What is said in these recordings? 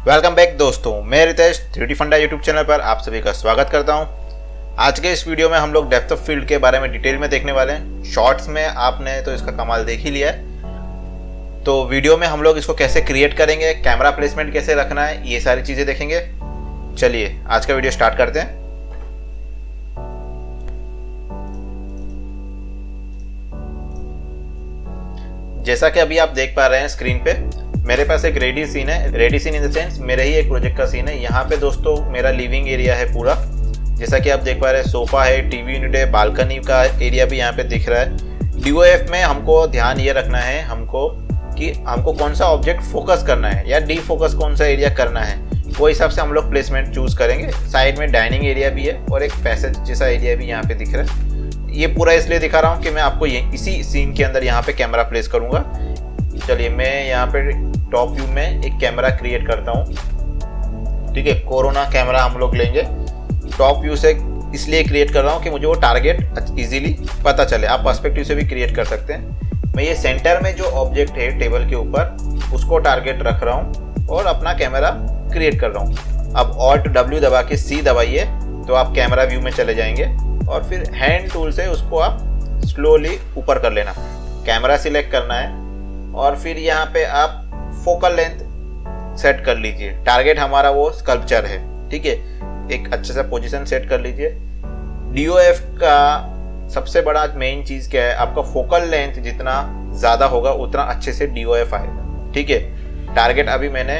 Welcome back दोस्तों, मैं Ritesh 3D फंडा यूट्यूब चैनल पर आप सभी का स्वागत करता हूं। आज के इस वीडियो में हम लोग डेप्थ ऑफ फील्ड के बारे में डिटेल में देखने वाले हैं। शॉर्ट्स में आपने तो इसका कमाल देख ही लिया है, तो वीडियो में हम लोग इसको कैसे क्रिएट करेंगे, कैमरा प्लेसमेंट कैसे रखना है, ये सारी चीज़ें देखेंगे। चलिए आज का वीडियो स्टार्ट करते हैं। जैसा कि अभी आप देख पा रहे हैं स्क्रीन पे, मेरे पास एक रेडी सीन है। Ready seen in the sense मेरे ही एक प्रोजेक्ट का सीन है। यहाँ पे दोस्तों मेरा लिविंग एरिया है पूरा। जैसा कि आप देख पा रहे हैं, सोफा है, टीवी यूनिट है, बालकनी का एरिया भी यहाँ पे दिख रहा है। डीओएफ में हमको ध्यान ये रखना है कि हमको कौन सा ऑब्जेक्ट फोकस करना है या डी फोकस कौन सा एरिया करना है, वो हिसाब से हम लोग प्लेसमेंट चूज करेंगे। साइड में डाइनिंग एरिया भी है और एक पैसेज जैसा एरिया भी यहाँ पे दिख रहा है। ये पूरा इसलिए दिखा रहा हूँ कि मैं आपको इसी सीन के अंदर यहाँ पे कैमरा प्लेस करूँगा। चलिए मैं यहाँ पे टॉप व्यू में एक कैमरा क्रिएट करता हूँ। ठीक है, कोरोना कैमरा हम लोग लेंगे। टॉप व्यू से इसलिए क्रिएट कर रहा हूँ कि मुझे वो टारगेट इजीली पता चले। आप पर्सपेक्टिव से भी क्रिएट कर सकते हैं। मैं ये सेंटर में जो ऑब्जेक्ट है टेबल के ऊपर, उसको टारगेट रख रहा हूँ और अपना कैमरा क्रिएट कर रहा हूँ। अब Alt W दबा के C दबाइए तो आप कैमरा व्यू में चले जाएंगे और फिर हैंड टूल से उसको आप स्लोली ऊपर कर लेना। कैमरा सिलेक्ट करना है और फिर यहाँ पे आप फोकल लेंथ सेट कर लीजिए। टारगेट हमारा वो स्कल्पचर है। ठीक है, एक अच्छे सा पोजीशन सेट कर लीजिए। डीओएफ का सबसे बड़ा मेन चीज़ क्या है, आपका फोकल लेंथ जितना ज़्यादा होगा उतना अच्छे से डीओएफ आएगा। ठीक है, टारगेट अभी मैंने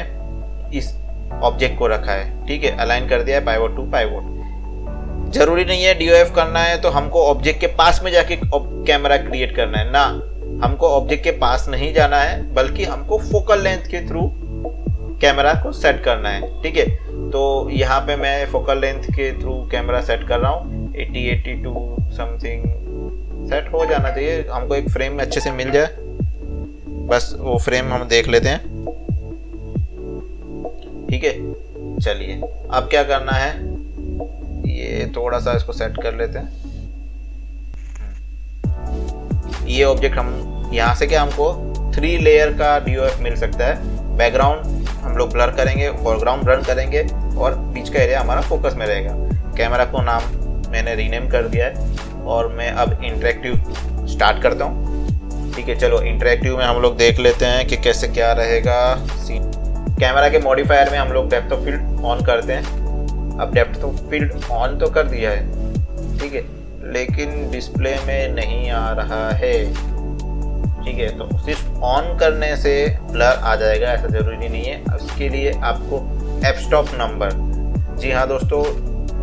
इस ऑब्जेक्ट को रखा है। ठीक है, अलाइन कर दिया है पाइवोट टू पाइवोट। जरूरी नहीं है डीओएफ करना है तो हमको ऑब्जेक्ट के पास में जाके कैमरा क्रिएट करना है ना। हमको ऑब्जेक्ट के पास नहीं जाना है, बल्कि हमको फोकल लेंथ के थ्रू कैमरा को सेट करना है। ठीक है, तो यहाँ पे मैं फोकल लेंथ के थ्रू कैमरा सेट कर रहा हूँ। 80-82 समथिंग सेट हो जाना चाहिए। हमको एक फ्रेम अच्छे से मिल जाए, बस वो फ्रेम हम देख लेते हैं। ठीक है, चलिए अब क्या करना है, ये थोड़ा सा इसको सेट कर लेते हैं। ये ऑब्जेक्ट हम यहाँ से क्या हमको 3 लेयर का डीओएफ मिल सकता है। बैकग्राउंड हम लोग ब्लर करेंगे, फोरग्राउंड रन करेंगे और बीच का एरिया हमारा फोकस में रहेगा। कैमरा को नाम मैंने रीनेम कर दिया है और मैं अब इंटरेक्टिव स्टार्ट करता हूँ। ठीक है, चलो इंटरेक्टिव में हम लोग देख लेते हैं कि कैसे क्या रहेगा सीन। कैमरा के मॉडिफायर में हम लोग डेप्थ ऑफ फील्ड ऑन करते हैं। अब डेप्थ ऑफ फील्ड ऑन तो कर दिया है, ठीक है, लेकिन डिस्प्ले में नहीं आ रहा है। ठीक है, तो सिर्फ ऑन करने से ब्लर आ जाएगा ऐसा ज़रूरी नहीं है। उसके लिए आपको एफ स्टॉप नंबर, जी हाँ दोस्तों,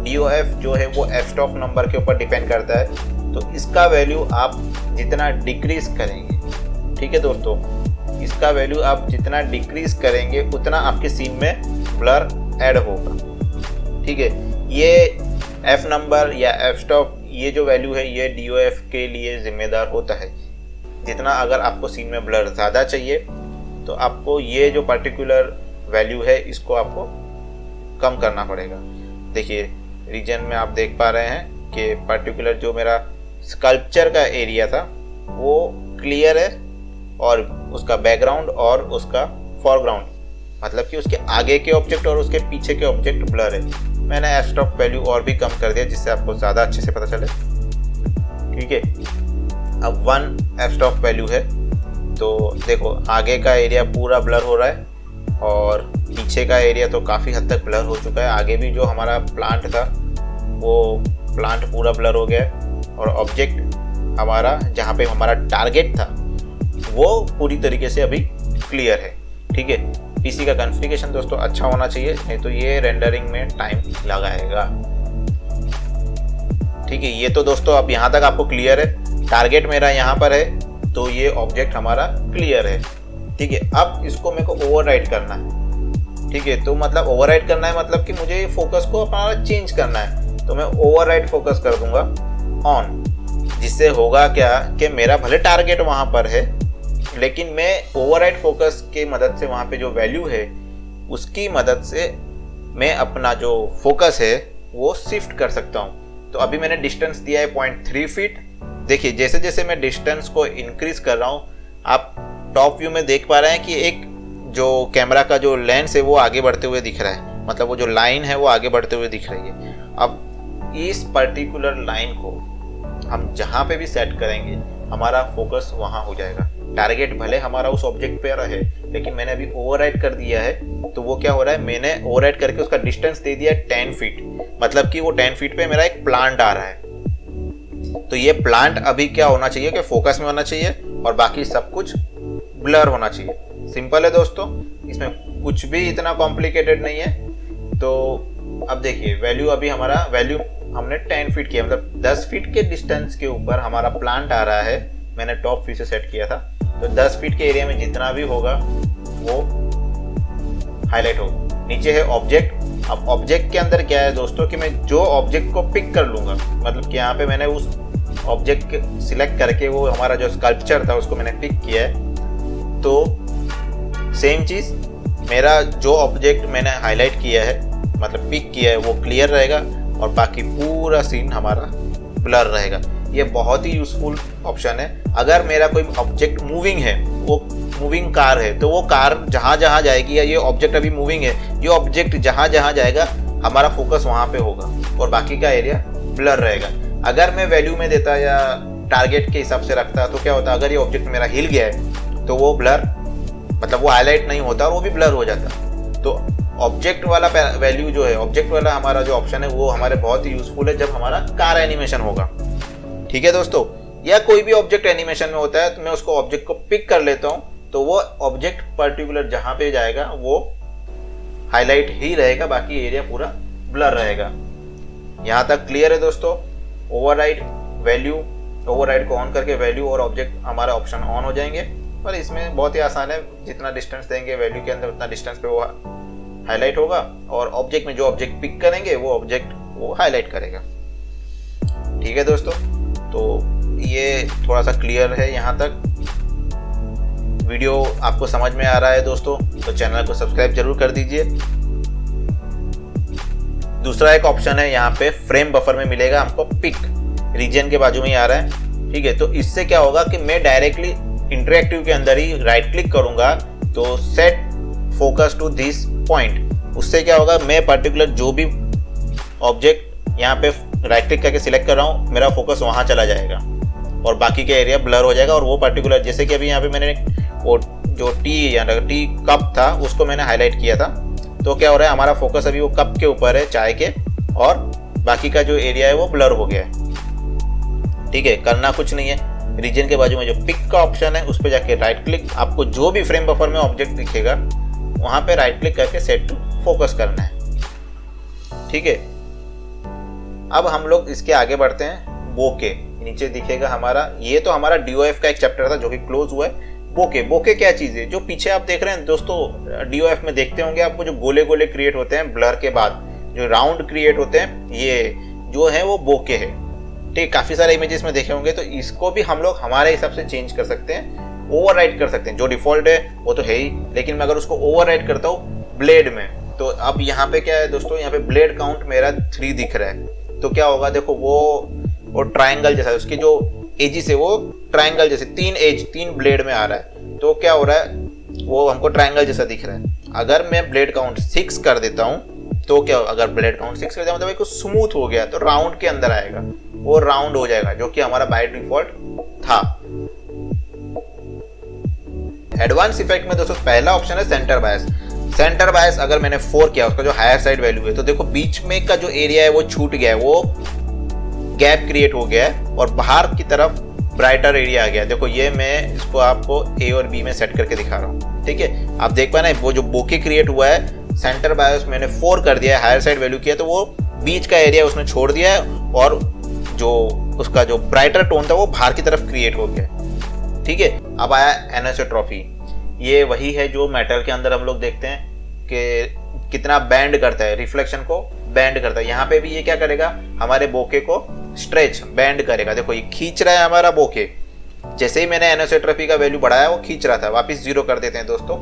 डीओएफ जो है वो एफ स्टॉप नंबर के ऊपर डिपेंड करता है। तो इसका वैल्यू आप जितना डिक्रीज करेंगे, ठीक है दोस्तों, इसका वैल्यू आप जितना डिक्रीज करेंगे उतना आपके सीन में ब्लर ऐड होगा। ठीक है, ये एफ नंबर या एफ स्टॉप, ये जो वैल्यू है ये डीओएफ के लिए जिम्मेदार होता है। जितना अगर आपको सीन में ब्लर ज़्यादा चाहिए तो आपको ये जो पर्टिकुलर वैल्यू है इसको आपको कम करना पड़ेगा। देखिए रीजन में आप देख पा रहे हैं कि पर्टिकुलर जो मेरा स्कल्पचर का एरिया था वो क्लियर है और उसका बैकग्राउंड और उसका फोरग्राउंड, मतलब कि उसके आगे के ऑब्जेक्ट और उसके पीछे के ऑब्जेक्ट ब्लर है। मैंने एफ स्टॉप वैल्यू और भी कम कर दिया जिससे आपको ज़्यादा अच्छे से पता चले। ठीक है, अब 1 एफ स्टॉप वैल्यू है तो देखो आगे का एरिया पूरा ब्लर हो रहा है और पीछे का एरिया तो काफ़ी हद तक ब्लर हो चुका है। आगे भी जो हमारा प्लांट था वो प्लांट पूरा ब्लर हो गया है और ऑब्जेक्ट हमारा जहाँ पे हमारा टारगेट था वो पूरी तरीके से अभी क्लियर है। ठीक है, पीसी का कॉन्फ़िगरेशन दोस्तों अच्छा होना चाहिए, नहीं तो ये रेंडरिंग में टाइम लगाएगा। ठीक है, ये तो दोस्तों अब यहाँ तक आपको क्लियर है। टारगेट मेरा यहाँ पर है तो ये ऑब्जेक्ट हमारा क्लियर है। ठीक है, अब इसको मेरे को ओवरराइड करना है। ठीक है, तो मतलब ओवरराइड करना है मतलब कि मुझे फोकस को अपना चेंज करना है, तो मैं ओवरराइड फोकस कर दूंगा ऑन। जिससे होगा क्या कि मेरा भले टारगेट वहाँ पर है लेकिन मैं ओवरराइड फोकस के मदद से वहाँ पे जो वैल्यू है उसकी मदद से मैं अपना जो फोकस है वो शिफ्ट कर सकता हूँ। तो अभी मैंने डिस्टेंस दिया है 0.3 फीट। देखिए जैसे जैसे मैं डिस्टेंस को इंक्रीज कर रहा हूँ, आप टॉप व्यू में देख पा रहे हैं कि एक जो कैमरा का जो लेंस है वो आगे बढ़ते हुए दिख रहा है, मतलब वो जो लाइन है वो आगे बढ़ते हुए दिख रही है। अब इस पर्टिकुलर लाइन को हम जहाँ पे भी सेट करेंगे हमारा फोकस वहाँ हो जाएगा। टारगेट भले हमारा उस ऑब्जेक्ट पे रहे, लेकिन मैंने अभी ओवरराइड कर दिया है, तो वो क्या हो रहा है, मैंने ओवरराइड करके उसका डिस्टेंस दे दिया 10 फीट, मतलब कि वो 10 फीट पे मेरा एक प्लांट आ रहा है। तो ये प्लांट अभी क्या होना चाहिए कि फोकस में होना चाहिए और बाकी सब कुछ ब्लर होना चाहिए। सिंपल है दोस्तों, इसमें कुछ भी इतना कॉम्प्लिकेटेड नहीं है। तो अब देखिए वैल्यू, अभी हमारा वैल्यू हमने 10 फीट किया, मतलब 10 फीट के डिस्टेंस के ऊपर हमारा प्लांट आ रहा है। मैंने टॉप व्यू से सेट किया था, तो 10 फीट के एरिया में जितना भी होगा वो हाईलाइट होगा। नीचे है ऑब्जेक्ट। अब ऑब्जेक्ट के अंदर क्या है दोस्तों कि मैं जो ऑब्जेक्ट को पिक कर लूँगा, मतलब कि यहाँ पे मैंने उस ऑब्जेक्ट सिलेक्ट करके वो हमारा जो स्कल्पचर था उसको मैंने पिक किया है। तो सेम चीज़, मेरा जो ऑब्जेक्ट मैंने हाईलाइट किया है, मतलब पिक किया है, वो क्लियर रहेगा और बाकी पूरा सीन हमारा ब्लर रहेगा। ये बहुत ही यूजफुल ऑप्शन है। अगर मेरा कोई ऑब्जेक्ट मूविंग है, वो मूविंग कार है, तो वो कार जहाँ जहाँ जाएगी, या ये ऑब्जेक्ट अभी मूविंग है, ये ऑब्जेक्ट जहाँ जहाँ जाएगा हमारा फोकस वहाँ पे होगा और बाकी का एरिया ब्लर रहेगा। अगर मैं वैल्यू में देता या टारगेट के हिसाब से रखता तो क्या होता, अगर ये ऑब्जेक्ट मेरा हिल गया है तो वो ब्लर, मतलब वो हाईलाइट नहीं होता और वो भी ब्लर हो जाता। तो ऑब्जेक्ट वाला वैल्यू जो है, ऑब्जेक्ट वाला हमारा जो ऑप्शन है वो हमारे बहुत ही यूजफुल है जब हमारा कार एनिमेशन होगा। ठीक है दोस्तों, या कोई भी ऑब्जेक्ट एनिमेशन में होता है तो मैं उसको ऑब्जेक्ट को पिक कर लेता हूँ, तो वो ऑब्जेक्ट पर्टिकुलर जहाँ पे जाएगा वो हाईलाइट ही रहेगा, बाकी एरिया पूरा ब्लर रहेगा। यहाँ तक क्लियर है दोस्तों। ओवरराइड वैल्यू, ओवरराइड को ऑन करके वैल्यू और ऑब्जेक्ट हमारा ऑप्शन ऑन हो जाएंगे। और इसमें बहुत ही आसान है, जितना डिस्टेंस देंगे वैल्यू के अंदर उतना डिस्टेंस पे वो हाईलाइट होगा और ऑब्जेक्ट में जो ऑब्जेक्ट पिक करेंगे वो ऑब्जेक्ट वो हाईलाइट करेगा। ठीक है दोस्तों, तो ये थोड़ा सा क्लियर है यहाँ तक। वीडियो आपको समझ में आ रहा है दोस्तों, तो चैनल को सब्सक्राइब जरूर कर दीजिए। दूसरा एक ऑप्शन है यहाँ पे, फ्रेम बफर में मिलेगा हमको पिक, रीजन के बाजू में ही आ रहा है। ठीक है, तो इससे क्या होगा कि मैं डायरेक्टली इंटरैक्टिव के अंदर ही राइट क्लिक करूंगा, तो set focus to this point. उससे क्या होगा, मैं पर्टिकुलर जो भी ऑब्जेक्ट यहाँ पे राइट क्लिक करके सिलेक्ट कर रहा हूँ, मेरा फोकस वहाँ चला जाएगा और बाकी का एरिया ब्लर हो जाएगा। और वो पर्टिकुलर, जैसे कि अभी यहाँ पे मैंने वो जो टी या टी कप था उसको मैंने हाईलाइट किया था, तो क्या हो रहा है, हमारा फोकस अभी वो कप के ऊपर है, चाय के, और बाकी का जो एरिया है वो ब्लर हो गया है। ठीक है, करना कुछ नहीं है, रीजन के बाजू में जो पिक का ऑप्शन है उस पर जाके राइट क्लिक, आपको जो भी फ्रेम बफर में ऑब्जेक्ट दिखेगा वहाँ पे राइट क्लिक करके सेट टू फोकस करना है। ठीक है, अब हम लोग इसके आगे बढ़ते हैं। बोके नीचे दिखेगा हमारा, ये तो हमारा DOF का एक चैप्टर था जो कि क्लोज हुआ है। बोके, बोके क्या चीज़ है, जो पीछे आप देख रहे हैं दोस्तों, DOF में देखते होंगे आपको, जो गोले गोले क्रिएट होते हैं ब्लर के बाद, जो राउंड क्रिएट होते हैं, ये जो है वो बोके है। ठीक, काफ़ी सारे इमेजेस में देखे होंगे। तो इसको भी हम लोग हमारे हिसाब से चेंज कर सकते हैं, ओवरराइड कर सकते हैं। जो डिफॉल्ट है वो तो है ही, लेकिन मैं अगर उसको ओवरराइड करता हूँ ब्लेड में, तो अब यहाँ पे क्या है दोस्तों, यहाँ पे ब्लेड काउंट मेरा 3 दिख रहा है। तो क्या होगा, देखो वो ट्रायंगल जैसा, उसकी जो एजिस है वो ट्रायंगल जैसे 3 ब्लेड में आ रहा है, तो क्या हो रहा है, वो हमको ट्रायंगल जैसा दिख रहा है। अगर मैं ब्लेड काउंट 6 कर देता हूँ तो क्या, अगर ब्लेड काउंट 6 कर दिया मतलब एक स्मूथ हो गया, तो राउंड के अंदर आएगा, वो राउंड हो जाएगा, जो कि हमारा बाय डिफॉल्ट था। एडवांस इफेक्ट में दोस्तों पहला ऑप्शन है सेंटर बायस। सेंटर बायस अगर मैंने 4 किया, उसका जो हायर साइड वैल्यू है, तो देखो बीच में का जो एरिया है वो छूट गया है, वो गैप क्रिएट हो गया है और बाहर की तरफ ब्राइटर एरिया आ गया। देखो ये मैं इसको आपको A और B में सेट करके दिखा रहा हूँ। ठीक है, आप देख पाए ना, वो जो बोके क्रिएट हुआ है, सेंटर बायस मैंने 4 कर दिया है, हायर साइड वैल्यू किया, तो वो बीच का एरिया उसने छोड़ दिया है और जो उसका जो ब्राइटर टोन था वो बाहर की तरफ क्रिएट हो गया। ठीक है, अब आया एनिसोट्रॉपी। ये वही है जो मेटल के अंदर हम लोग देखते हैं कि कितना बैंड करता है, रिफ्लेक्शन को बैंड करता है। यहाँ पे भी ये क्या करेगा, हमारे बोके को स्ट्रेच बैंड करेगा। देखो ये खींच रहा है हमारा बोके, जैसे ही मैंने एनिसोट्रॉपी का वैल्यू बढ़ाया वो खींच रहा था, वापस 0 कर देते हैं दोस्तों।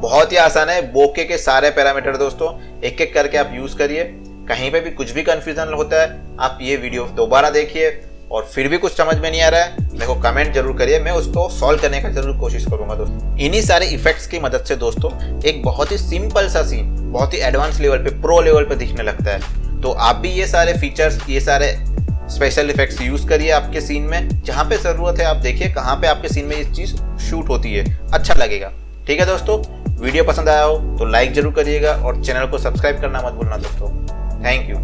बहुत ही आसान है, बोके के सारे पैरामीटर दोस्तों एक एक करके आप यूज करिए। कहीं पे भी कुछ भी कंफ्यूजन होता है आप ये वीडियो दोबारा देखिए, और फिर भी कुछ समझ में नहीं आ रहा है, मेरे को कमेंट जरूर करिए, मैं उसको सॉल्व करने का जरूर कोशिश करूंगा दोस्तों। इन्हीं सारे इफेक्ट्स की मदद से दोस्तों एक बहुत ही सिंपल सा सीन बहुत ही एडवांस लेवल पे, प्रो लेवल पे दिखने लगता है। तो आप भी ये सारे फीचर्स, ये सारे स्पेशल इफेक्ट्स यूज करिए आपके सीन में, जहाँ पे जरूरत है आप देखिए कहाँ पे आपके सीन में ये चीज शूट होती है, अच्छा लगेगा। ठीक है दोस्तों, वीडियो पसंद आया हो तो लाइक जरूर करिएगा और चैनल को सब्सक्राइब करना मत भूलना दोस्तों। Thank you.